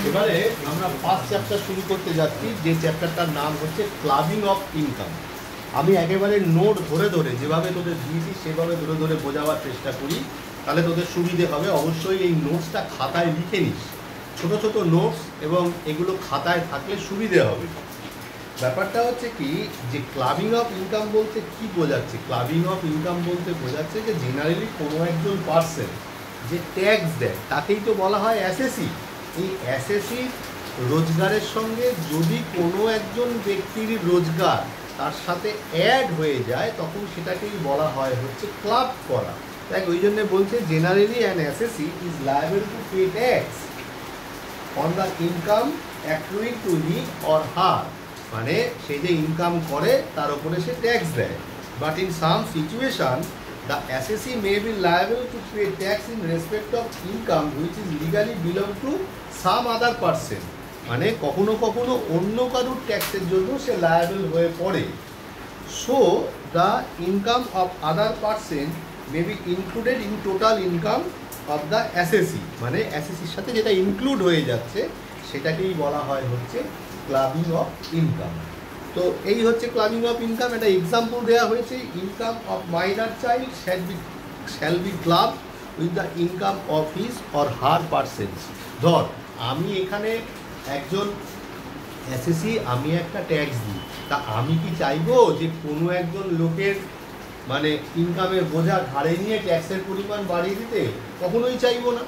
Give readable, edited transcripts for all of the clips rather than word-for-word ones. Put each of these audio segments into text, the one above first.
এবারে আমরা first chapter শুরু করতে যাচ্ছি, যে চ্যাপ্টারটার নাম হচ্ছে ক্লাবিং অফ ইনকাম। আমি একেবারে নোট ধরে ধরে যেভাবে তোদের দিয়েছি সেভাবে ধরে ধরে বোঝাবার চেষ্টা করি, তাহলে তোদের সুবিধে হবে। অবশ্যই এই নোটসটা খাতায় লিখে নিস, ছোট ছোট নোটস, এবং এগুলো খাতায় থাকলে সুবিধে হবে। ব্যাপারটা হচ্ছে কি, যে ক্লাবিং অফ ইনকাম বলতে কি বোঝাচ্ছে? ক্লাবিং অফ ইনকাম বলতে বোঝাচ্ছে যে জেনারেলি কোনো একজন পার্সন যে ট্যাক্স দেয় তাকেই তো বলা হয় এসএসসি। এই এসএসসি রোজগারের সঙ্গে যদি কোনো একজন ব্যক্তির রোজগার তার সাথে অ্যাড হয়ে যায় তখন সেটাকেই বলা হয় হচ্ছে ক্লাব করা। তাই ওই জন্য বলছে generally an assessee is liable to pay tax on the income accruing to him or her, মানে সে যে ইনকাম করে তার উপরে সে ট্যাক্স দেয়। But in some situation the assessee may be liable to pay tax in respect of income which is legally belong to some other person, মানে কখনো কখনো অন্য কারুর ট্যাক্সের জন্য সে লায়াবল হয়ে পড়ে। So the income of other person may be included in total income of the অ্যাসেসি, মানে অ্যাসেসির সাথে যেটা ইনক্লুড হয়ে যাচ্ছে সেটাকেই বলা হয় হচ্ছে ক্লাবিং অফ ইনকাম। তো এই হচ্ছে ক্লাবিং অফ ইনকাম। একটা এক্সাম্পল দেওয়া হয়েছে, income of minor child shall be club with the income of his or her persons. ধর আমি এখানে একজন এসএসসি, আমি একটা ট্যাক্স দিই, তা আমি কি চাইবো যে কোনো একজন লোকের মানে ইনকামের বোঝা ঘাড়ে নিয়ে ট্যাক্সের পরিমাণ বাড়িয়ে দিতে? কখনোই চাইবো না।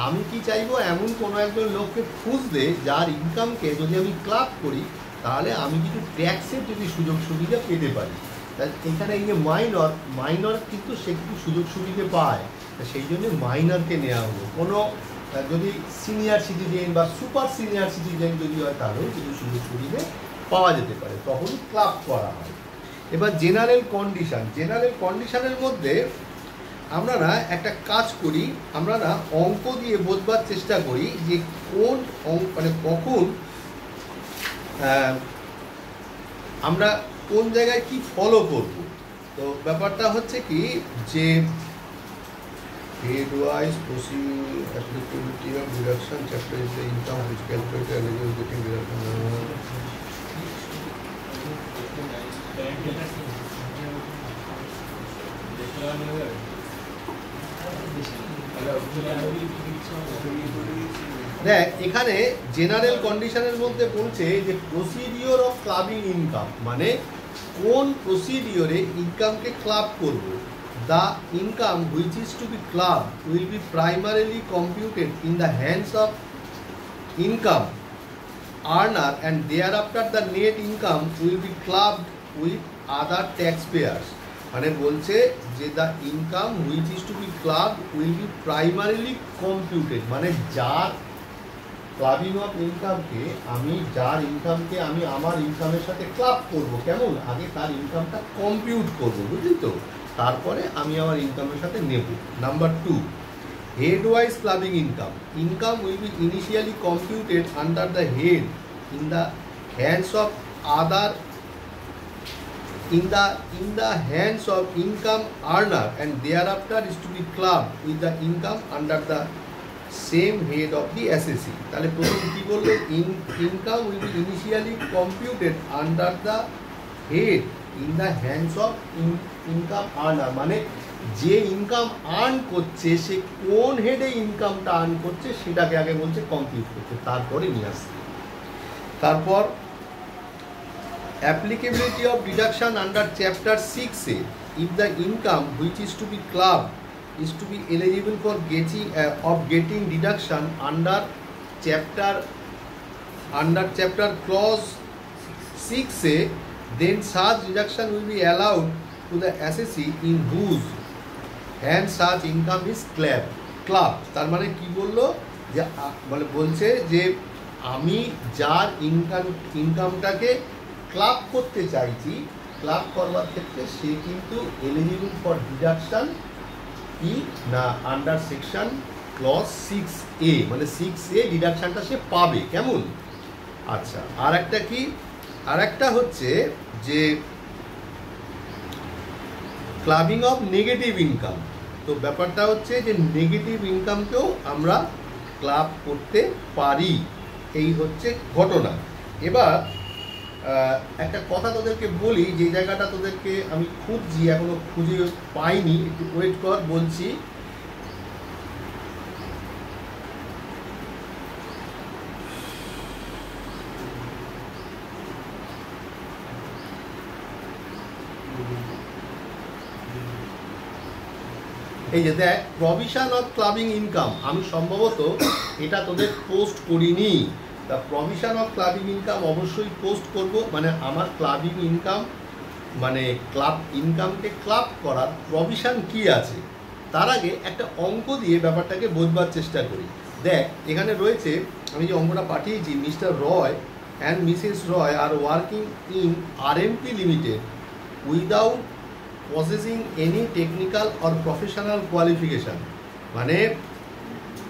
আমি কি চাইবো, এমন কোনো একজন লোককে খুঁজতে যার ইনকামকে যদি আমি ক্লাব করি তাহলে আমি কিছু ট্যাক্সের যদি সুযোগ সুবিধা পেতে পারি। তাই এখানে এই যে মাইনর কিন্তু সে কিছু সুযোগ সুবিধা পায়, সেই জন্য মাইনরকে নেওয়া হলো। কোনো যদি সিনিয়র সিটিজেন বা সুপার সিনিয়র সিটিজেন যদি হয় তাহলেও কিছু সুযোগ সুবিধে পাওয়া যেতে পারে, তখন ক্লাব করা হয়। এবার জেনারেল কন্ডিশনের মধ্যে আমরা না একটা কাজ করি, আমরা না অঙ্ক দিয়ে বোঝবার চেষ্টা করি যে কোন মানে কখন আমরা কোন জায়গায় কি ফলো করব। তো ব্যাপারটা হচ্ছে কি, যে headwise applicability of deduction chapter is the income which calculated eligible getting deduction. দেখ এখানে জেনারেল কন্ডিশনের মধ্যে বলছে যে প্রসিডিওর অফ ক্লাবিং ইনকাম, মানে কোন প্রসিডিওরে ইনকামকে ক্লাব করব। The income which is to be clubbed will be primarily computed in the hands of income earner and thereafter the net income will be clubbed with other taxpayers, মানে বলছে যে the income which is to be clubbed will be primarily computed, মানে যার clubbing of ইনকামকে যার ইনকামকে আমি আমার ইনকামের সাথে ক্লাব করব, কেমন আগে তার ইনকামটা কম্পিউট করব, বুঝলি তো, তারপরে আমি আমার ইনকামের সাথে নেব। Number 2, headwise clubbing income will be initially computed under the head in the hands of other in the hands of income earner and thereafter is to be clubbed with the income under the same head of the assessee. তাহলে প্রথম কি বললো, income will be initially computed under the head in the hands of income earner, মানে যে income earn করছে সে কোন হেডে ইনকামটা আর্ন করছে সেটাকে আগে বলছে কম্পিউট করতে, তারপরে নিয়ে আসছে। তারপর applicability of deduction under chapter 6 if the income which is to be club is to be eligible for getting deduction under chapter clause 6A, then such deduction will be allowed to the assessee in whose hand such income is clubbed. তার মানে কি বললো, যে মানে বলছে যে আমি যার ইনকামটাকে ক্লাব করতে চাইছি, ক্লাব করবার ক্ষেত্রে সে কিন্তু এলিজিবল ফর ডিডাকশন কি না আন্ডার সেকশন ক্লজ 6A, মানে 6A ডিডাকশনটা সে পাবে, কেমন। আচ্ছা, আর একটা কি, আর একটা হচ্ছে যে ক্লাবিং অফ নেগেটিভ ইনকাম। তো ব্যাপারটা হচ্ছে যে নেগেটিভ ইনকামকেও আমরা ক্লাব করতে পারি। এই হচ্ছে ঘটনা। এবার একটা কথা তোদেরকে বলি, যে জায়গাটা তোদেরকে আমি খুঁজছি, এখনো খুঁজে পাইনি, একটু ওয়েট কর, বলছি। এই যে দেখ, প্রভিশন অফ ক্লাবিং ইনকাম, আমি সম্ভবত এটা তোদের পোস্ট করিনি। তা প্রভিশন অফ ক্লাবিং ইনকাম অবশ্যই পোস্ট করব, মানে আমার ক্লাবিং ইনকাম, মানে ক্লাব ইনকামকে ক্লাব করার প্রভিশন কি আছে। তার আগে একটা অঙ্ক দিয়ে ব্যাপারটাকে বোঝবার চেষ্টা করি। দেখ এখানে রয়েছে, আমি যে অঙ্কটা পাঠিয়েছি, Mr Roy and Mrs Roy are working in RMP limited without possessing any technical or professional qualification, মানে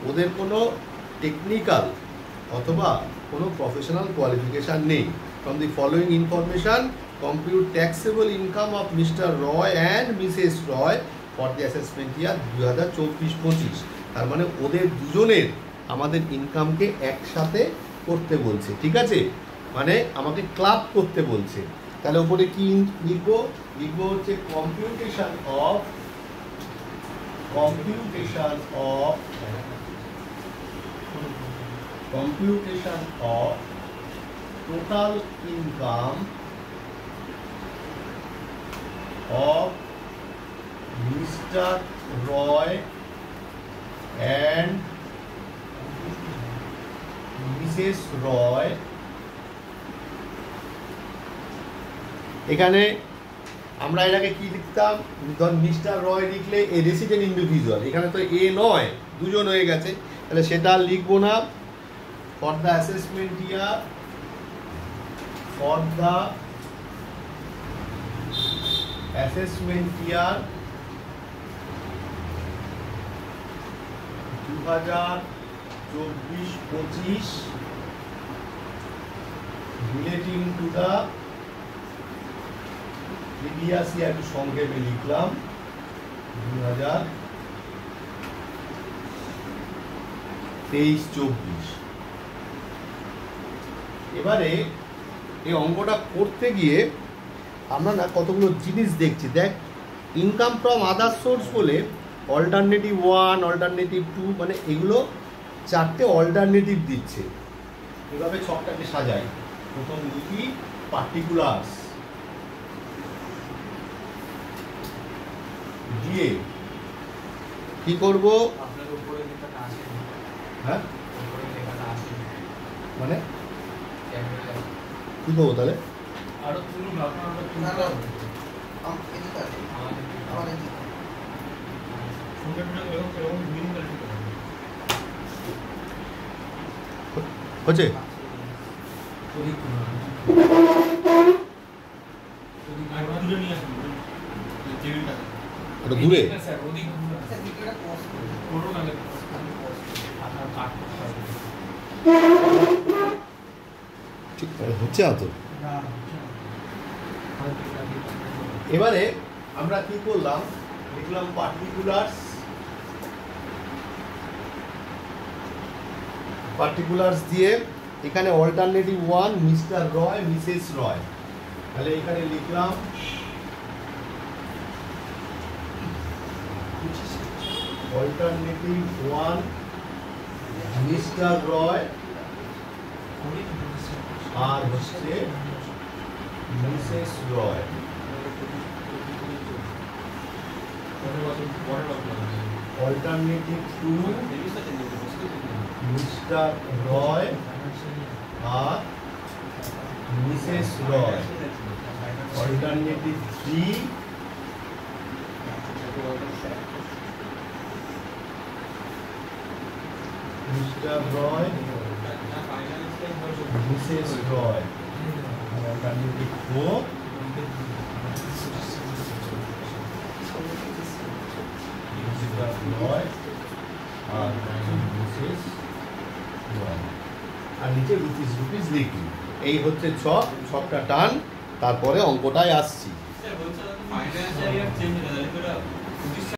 ওদের কোনো টেকনিক্যাল অথবা কোনো প্রফেশনাল কোয়ালিফিকেশান নেই। From the following information compute taxable income of Mr Roy and Mrs Roy for the assessment year 2024-25। তার মানে ওদের দুজনের আমাদের ইনকামকে একসাথে করতে বলছে, ঠিক আছে, মানে আমাকে ক্লাব করতে বলছে। তাহলে ওপরে কি লিখবো? লিখবো হচ্ছে computation of total income of Mr. Roy and Mrs. Roy। এখানে আমরা এটাকে কি লিখতাম? ধর মিস্টার রয় লিখলে এ রেসিডেন্ট ইন্ডিভিজুয়াল, এখানে তো এ নয়, দুজন হয়ে গেছে, তাহলে সেটা লিখবো না। For the assessment year 2024-25 relating to the previous year, একটু সংক্ষেপে লিখলাম 2023-24। এবারে এই অঙ্কটা করতে গিয়ে আমরা না কতগুলো জিনিস দেখছি। দেখ, ইনকাম ফ্রম আদার সোর্স বলে অল্টারনেটিভ 1, অল্টারনেটিভ 2, মানে এগুলো চারটে অল্টারনেটিভ দিচ্ছে। এভাবে ছকটাকে সাজাই। প্রথম লিখি পার্টিকুলার্স, দিয়ে কি করব? হ্যাঁ, মানে কি করবো তাহলে? হচ্ছে দূরে হচ্ছে না তো। এবারে আমরা কি করলাম? লিখলাম পার্টিকুলার্স দিয়ে এখানে অল্টারনেটিভ 1 মিস্টার রয় মিসেস রয়, তাহলে এখানে লিখলাম অল্টারনেটিভ 1 মিস্টার রয় আর হচ্ছে মিসেস রয়। অল্টারনেটিভ 2 মিস্টার রয় আর মিসেস রয়। অল্টারনেটিভ 3 মিস্টার রয় মিসেস রয়। অল্টারনেটিভ 4 মিস্টার রয় আর মিসেস রয়। আর নিচে রুপিস লিখি। এই হচ্ছে ছকটা টান, তারপরে অঙ্কটায় আসছি।